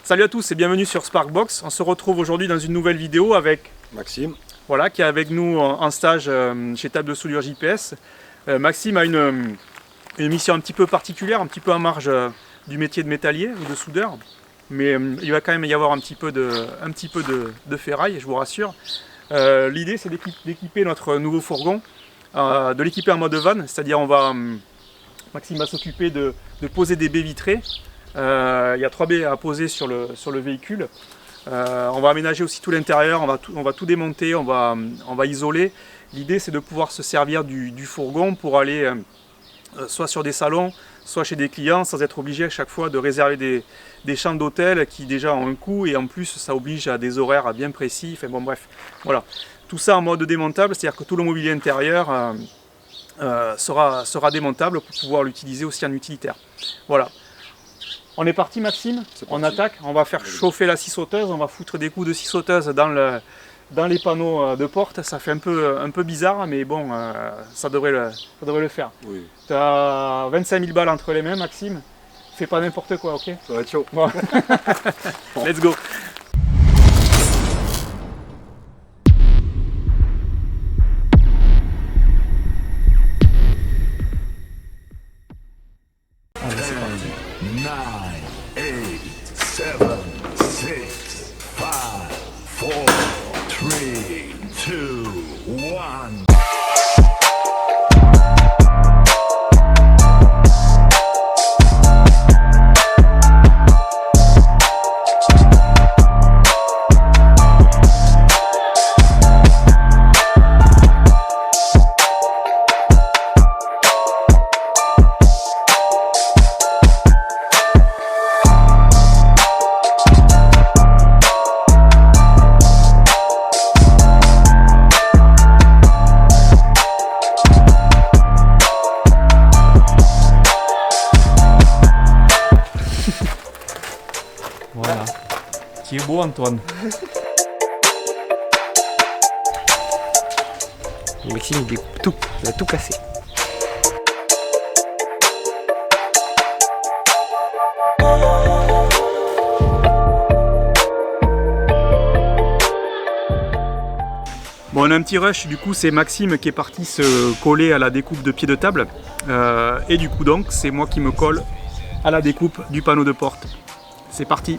Salut à tous et bienvenue sur Sparkbox. On se retrouve aujourd'hui dans une nouvelle vidéo avec Maxime. Voilà, qui est avec nous en stage chez Table de Soudure JPS. Maxime a une mission un petit peu particulière, un petit peu en marge du métier de métallier ou de soudeur. Mais il va quand même y avoir un petit peu de ferraille, je vous rassure. L'idée c'est d'équiper notre nouveau fourgon, de l'équiper en mode van, c'est-à-dire Maxime va s'occuper de poser des baies vitrées. Il y a 3 baies à poser sur le véhicule. On va aménager aussi tout l'intérieur, on va tout démonter, on va isoler. L'idée c'est de pouvoir se servir du fourgon pour aller soit sur des salons, soit chez des clients, sans être obligé à chaque fois de réserver des chambres d'hôtel qui déjà ont un coût, et en plus ça oblige à des horaires bien précis. Enfin bon, bref, voilà. Tout ça en mode démontable, c'est-à-dire que tout le mobilier intérieur sera démontable pour pouvoir l'utiliser aussi en utilitaire. Voilà. On est parti, Maxime, on attaque, on va faire chauffer la scie sauteuse, on va foutre des coups de scie sauteuse dans les panneaux de porte. Ça fait un peu bizarre, mais bon, ça devrait le faire. Oui. Tu as 25 000 balles entre les mains, Maxime. Fais pas n'importe quoi, ok? Ça va être chaud. Bon. Let's go. Allez, c'est parti. 9, 8, 7, 6, 5, 4, 3, 2, 1. Voilà. Qui est beau, Antoine. Maxime il découpe tout, il va tout casser. Bon, on a un petit rush, du coup c'est Maxime qui est parti se coller à la découpe de pied de table. Et du coup donc c'est moi qui me colle à la découpe du panneau de porte. C'est parti.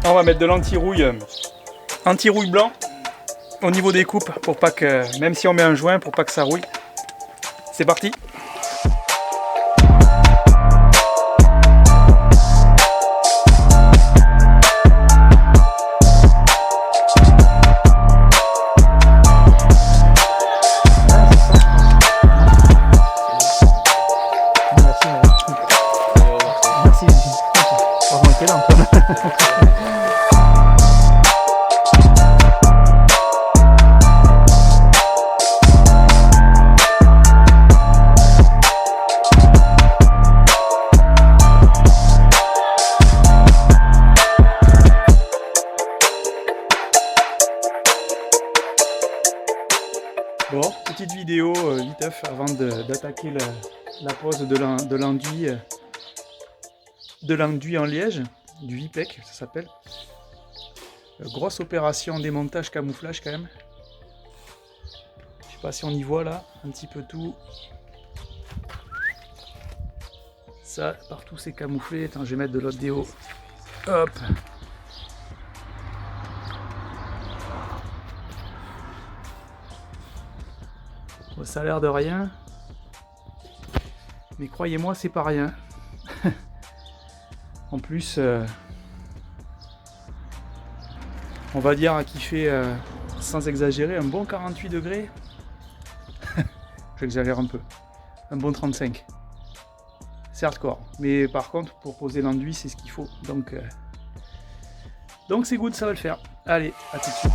On va mettre de l'anti-rouille blanc au niveau des coupes pour pas que, même si on met un joint, pour pas que ça rouille. C'est parti. Merci. Heureusement que t'es là, Antoine. Bon, petite vidéo viteuf avant d'attaquer la pose de l'enduit en liège, du Vipec ça s'appelle. Grosse opération démontage camouflage quand même. Je sais pas si on y voit là, un petit peu tout. Ça, partout c'est camouflé. Attends, je vais mettre de l'autre déo. Hop. Bon, ça a l'air de rien. Mais croyez-moi, c'est pas rien. En plus, on va dire qu'il fait, sans exagérer, un bon 48 degrés. J'exagère un peu. Un bon 35. c'est hardcore. Mais par contre, pour poser l'enduit, c'est ce qu'il faut. Donc c'est good, ça va le faire. Allez, à tout de suite.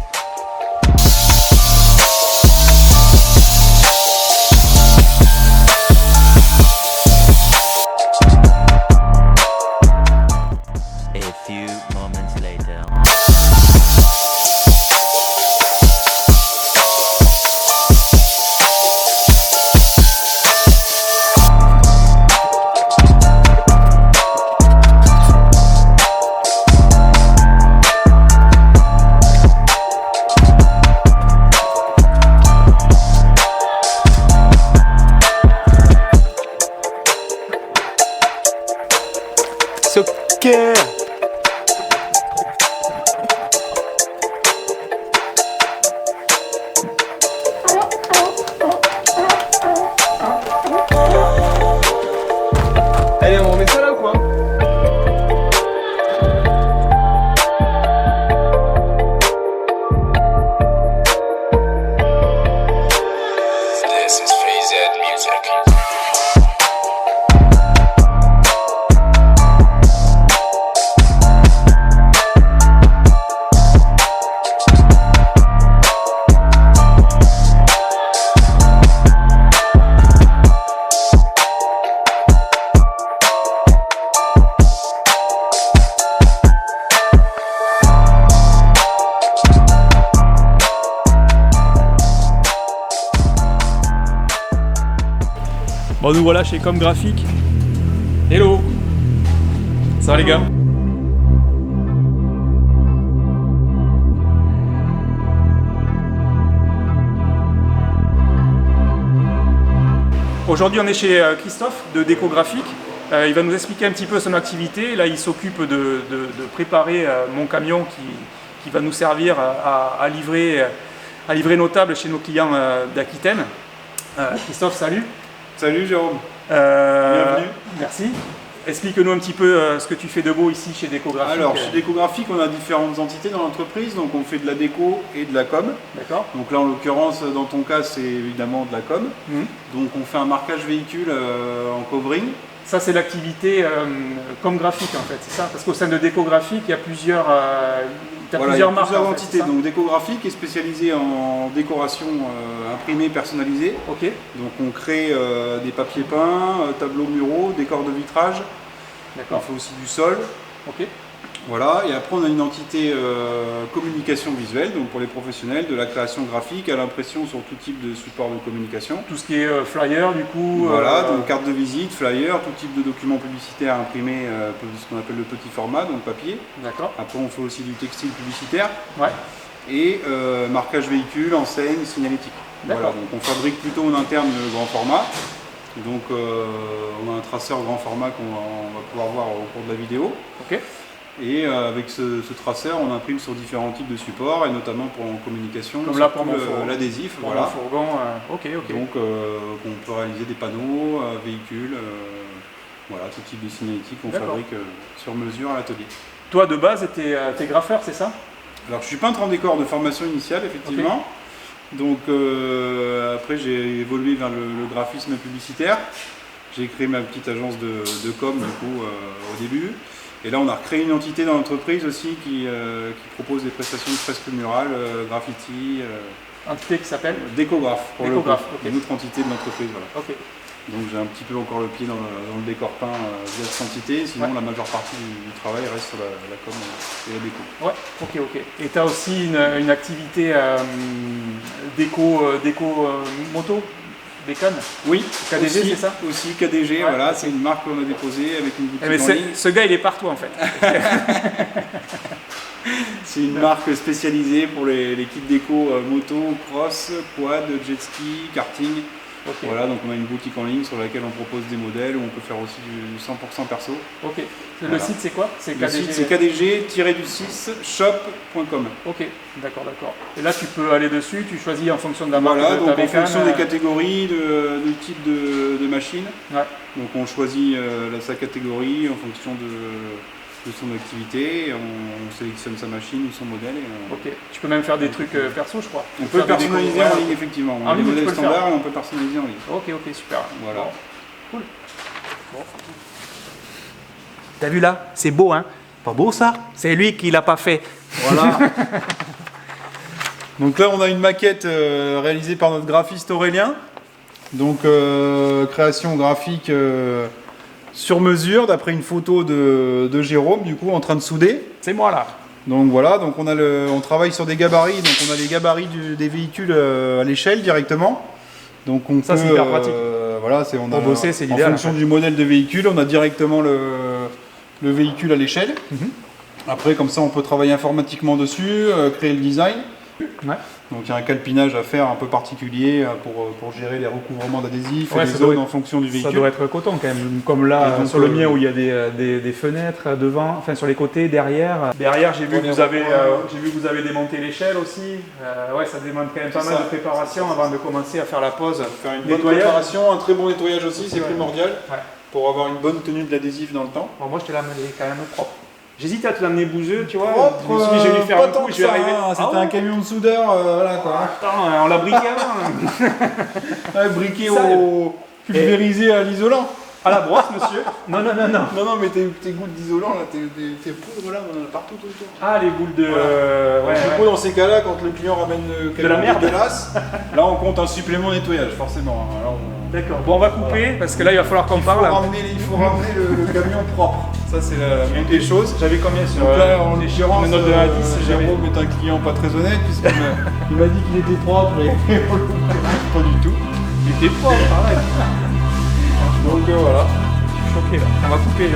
A few moments later. Soccer. Allez, on remet ça là ou quoi? This is Phase Music. Bon, nous voilà chez Com Graphique. Hello. Ça va les gars? Aujourd'hui, on est chez Christophe de Déco Graphique. Il va nous expliquer un petit peu son activité. Là, il s'occupe de préparer mon camion qui va nous servir à livrer nos tables chez nos clients d'Aquitaine. Christophe, salut. Salut Jérôme, Bienvenue. Merci. Explique-nous un petit peu ce que tu fais de beau ici chez Déco Graphique. Alors chez Déco Graphique on a différentes entités dans l'entreprise, donc on fait de la déco et de la com. D'accord. Donc là en l'occurrence dans ton cas c'est évidemment de la com. Mhm. Donc on fait un marquage véhicule en covering. Ça, c'est l'activité comme graphique en fait, c'est ça? Parce qu'au sein de Déco Graphique, il y a plusieurs, t'as Voilà, il y a plusieurs marques. plusieurs en fait, entités. c'est ça? Donc Déco Graphique est spécialisée en décoration imprimée personnalisée. Ok, Donc on crée des papiers peints, tableaux muraux, décors de vitrage. On d'accord. fait aussi du sol. Ok, Voilà, et après on a une entité communication visuelle, donc pour les professionnels, de la création graphique à l'impression sur tout type de support de communication. tout ce qui est flyer du coup. Voilà, donc carte de visite, flyer, tout type de documents publicitaires imprimés, ce qu'on appelle le petit format, donc papier. D'accord. Après on fait aussi du textile publicitaire Ouais. et marquage véhicule, enseigne, signalétique. Voilà, D'accord. donc on fabrique plutôt en interne le grand format. Donc on a un traceur grand format on va pouvoir voir au cours de la vidéo. Ok. Et avec ce traceur, on imprime sur différents types de supports, et notamment pour en communication, Comme là pour surtout mon fourgon. l'adhésif. Pour Voilà. un fourgon. Ok, ok. Donc on peut réaliser des panneaux, véhicules, voilà, tout type de signalétique qu'on D'accord. fabrique sur mesure à l'atelier. Toi, de base, t'es graffeur, c'est ça? Alors je suis peintre en décor de formation initiale, effectivement. Donc après j'ai évolué vers le graphisme publicitaire. J'ai créé ma petite agence de com du coup au début. Et là on a recréé une entité dans l'entreprise aussi qui propose des prestations de fresques murales, graffiti, Entité qui s'appelle? décographe pour Décographe, le coup. ok. Une autre entité de l'entreprise. Voilà. Ok. Donc j'ai un petit peu encore le pied dans le décor peint via cette entité, sinon Ouais. la majeure partie du travail reste sur la com et la déco. Ouais, ok, ok. Et tu as aussi une activité déco moto, bécane? Oui, KDG, aussi, c'est ça? Aussi KDG, Ouais. voilà, c'est une marque qu'on a déposée avec une boutique Eh ben, en ligne. ce gars, il est partout en fait. C'est une marque spécialisée pour l'équipe déco moto, cross, quad, jet ski, karting. Ok, Voilà, donc on a une boutique en ligne sur laquelle on propose des modèles où on peut faire aussi du 100% perso. ok. Le Voilà. site, c'est quoi? C'est Le site c'est kdg-du6 shop.com. Ok, d'accord, d'accord. Et là, tu peux aller dessus, tu choisis en fonction de la marque Voilà, de donc ta en bécane. fonction des catégories, de type de machine. Ouais, Donc on choisit sa catégorie en fonction de son activité, et on sélectionne sa machine ou son modèle. Et ok. Tu peux même faire des trucs perso, je crois. on Tu peut peux faire des personnaliser décos, en ouais. ligne effectivement. On En a des ligne, tu modèles peux le faire. standards et on peut personnaliser en ligne. Ok, ok, super. Voilà. Bon. Cool. T'as vu là? C'est beau, hein? Pas beau ça? C'est lui qui l'a pas fait. Voilà. Donc là, on a une maquette réalisée par notre graphiste Aurélien. Donc création graphique sur mesure d'après une photo de Jérôme, du coup en train de souder. C'est moi là. Donc voilà, donc on travaille sur des gabarits, donc on a les gabarits des véhicules à l'échelle directement. Donc on Ça, peut, c'est hyper pratique. Voilà, Pour bosser, c'est en l'idéal, fonction en fait. du modèle de véhicule, on a directement le véhicule à l'échelle. Après, comme ça, on peut travailler informatiquement dessus, créer le design. Ouais. Donc il y a un calpinage à faire un peu particulier pour gérer les recouvrements d'adhésifs Ouais, et les ça doit zones être- en fonction du Ça véhicule. doit être coton quand même. Comme là, Et donc, sur le mien où il y a des fenêtres devant, enfin sur les côtés, derrière. Derrière, j'ai vu, Ouais, que vous avez, j'ai vu que vous avez démonté l'échelle aussi. Ouais, ça demande quand même pas C'est mal ça. de préparation avant de commencer à faire la pose. Faire une bonne Nettoyage. préparation, un très bon nettoyage aussi, c'est Ouais. primordial Ouais. pour avoir une bonne tenue de l'adhésif dans le temps. Bon, moi, je te l'ai amené quand même propre. J'hésite à te l'amener bouseux, tu vois. Propre, je me suis dit, je vais lui faire pas un tant coup, que je vais ça, arriver. hein, c'était Ah un ouais. camion de soudeur, voilà quoi. Attends, on l'a briqué avant. Ouais, briqué Ça, au pulvérisé à l'isolant. À la brosse, monsieur. Non, non, non, non. Non, non, mais tes gouttes d'isolant, là, tes poudres là, on en a partout autour. Ah, les boules de. Voilà. Ouais, Du coup, ouais. dans ces cas-là, quand le client ramène le De la camion merde. dégueulasse, là on compte un supplément nettoyage, forcément. Hein. Alors, D'accord. Bon, on va couper parce que là, il va falloir qu'on parle. il faut ramener le camion propre. Ça, c'est la moindre des choses. J'avais combien sur Donc là, en les l'occurrence, une note de 1 à 10, j'avais. Jérôme est un client pas très honnête, puisqu'il m'a dit qu'il était propre et pas du tout. Il était propre, pareil. Donc voilà. Choqué là. On va couper,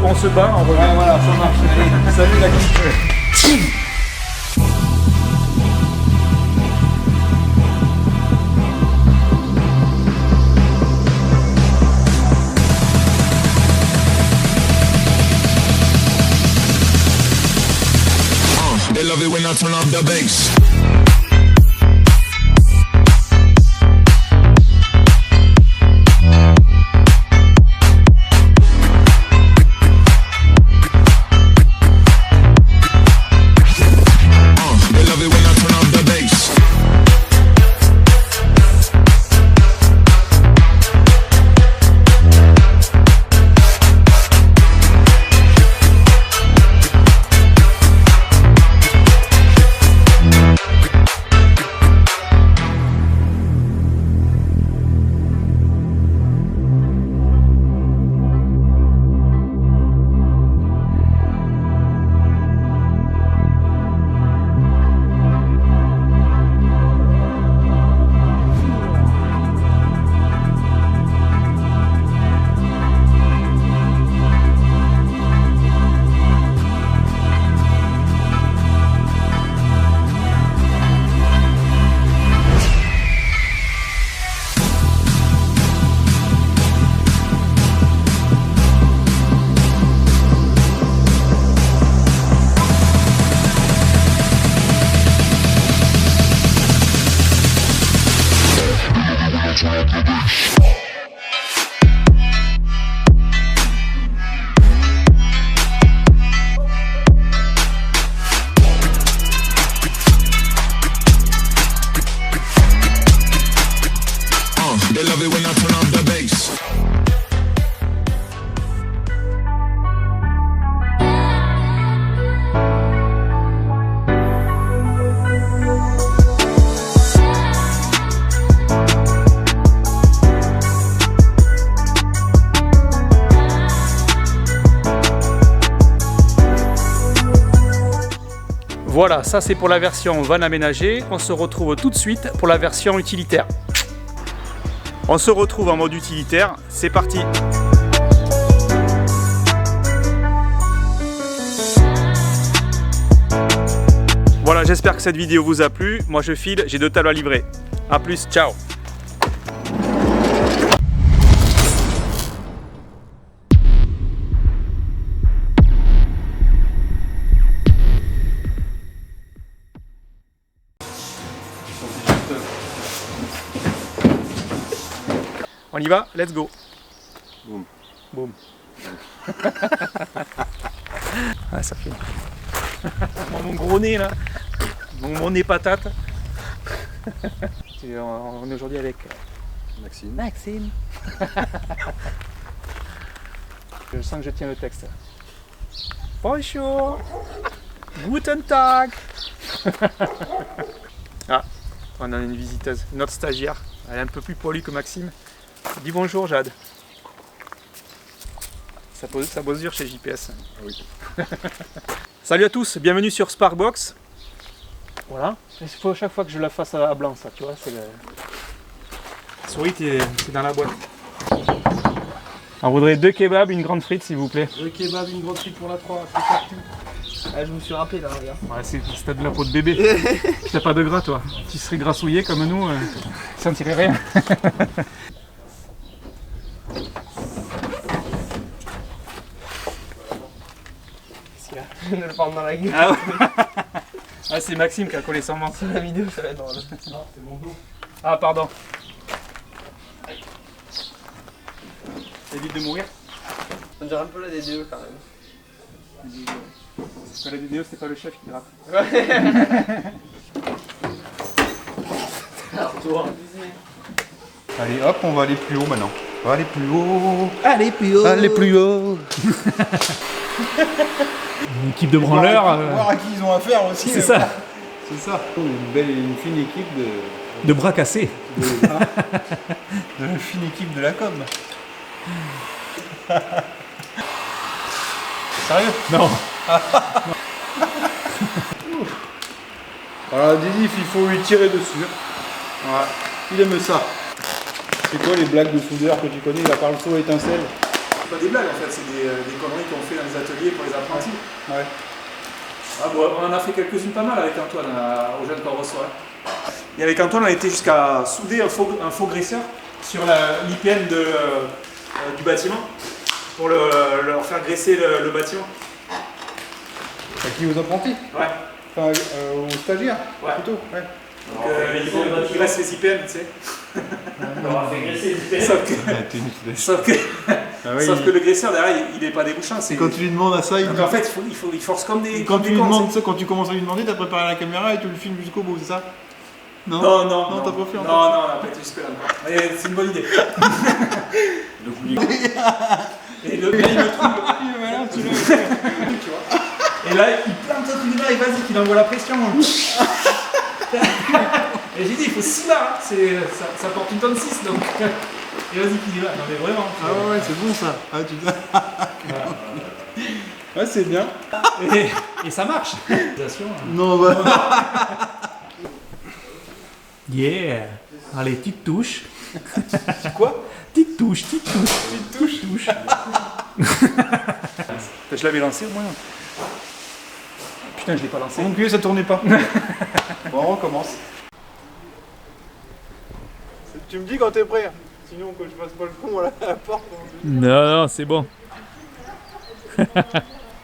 on se bat, on revient. Ouais, voilà, ça marche. Allez, salut la clique. They love it when I turn up the bass. They love it when I turn up the bass. They love it when I turn up the bass. Voilà, ça c'est pour la version van aménagée. On se retrouve tout de suite pour la version utilitaire. On se retrouve en mode utilitaire, c'est parti. Voilà, j'espère que cette vidéo vous a plu. Moi je file, j'ai 2 tables à livrer. A plus, ciao. On y va, let's go. Boum. Boum. Ah, ça fait. Mon gros nez là. Mon nez patate. On est aujourd'hui avec Maxime. Maxime. Je sens que je tiens le texte. Bonjour. Guten Tag. Ah, on a une visiteuse, notre stagiaire. Elle est un peu plus poilue que Maxime. Dis bonjour Jade. Ça bosse dur chez JPS. Oui. Salut à tous, bienvenue sur Sparkbox. Voilà, il faut à chaque fois que je la fasse à blanc ça, tu vois, c'est le... Souris, c'est dans la boîte. On voudrait 2 kebabs, une grande frite s'il vous plaît. 2 kebabs, une grosse frite pour la 3, c'est parti. Ah, je me suis râpé là, regarde. Ouais, c'est de la peau de bébé. T'as pas de gras toi. Tu serais grassouillé comme nous, tu sentirais rien. Je vais le prendre dans la gueule. Ah ouais. Ah, c'est Maxime qui a collé son menton. La vidéo, ça va être drôle. C'est mon dos. Ah pardon. Évite de mourir. On dirait un peu la DDE quand même. La vidéo c'était pas le chef qui gratte. Allez hop, on va aller plus haut maintenant. On va aller plus haut. Allez, plus haut. Allez plus haut. Une équipe de branleurs. Voir à qui ils ont affaire aussi. C'est ça. C'est ça. Une fine équipe De bras cassés. de une fine équipe de la com. Sérieux? Non. Alors Dizzy, il faut lui tirer dessus. Voilà. Il aime ça. C'est quoi les blagues de soudeur que tu connais? Il a parlé saut étincelle. C'est pas des blagues en fait, c'est des conneries qu'on fait dans les ateliers pour les apprentis. Ouais. Ah bon, on en a fait quelques-unes pas mal avec Antoine au jeune qu'on reçoit. Et avec Antoine, on a été jusqu'à souder un faux graisseur sur l'IPN du bâtiment pour leur faire graisser le bâtiment. À qui aux apprentis? Ouais. Enfin, aux stagiaires Ouais. plutôt. Ouais. Donc il reste les IPN, tu sais. On leur a fait graisser les IPN. Sauf que le graisseur derrière, il n'est pas débouchant. Et quand tu lui demandes à ça, il Donc en fait, il force comme des. quand comme tu des lui cons, demandes tu sais. ça, quand tu commences à lui demander, t'as préparé la caméra et tu le filmes jusqu'au bout, c'est ça? Non, Non, t'as pas fait Non, encore. non, on n'a pas été jusque-là. Mais c'est une bonne idée. Et le gars, il me trouve. Tu vois. Et là, il plante un truc là et vas-y, qu'il envoie la pression. Et j'ai dit, il faut 6 barres, hein. Ça porte une tonne 6 donc. Et vas-y, qu'il y va. Non, mais vraiment. Ah ouais, c'est bon ça. Ah, tu ouais, c'est bien. Et ça marche. Non, bah. Yeah. Allez, petite touche. Quoi? Petite touche. Petite touche. Je l'avais lancé au moins. Putain, je l'ai pas lancé. Mon cul, ça tournait pas. Bon, on recommence. Tu me dis quand t'es prêt. Sinon, que je fasse pas le con à la porte. Non, c'est bon.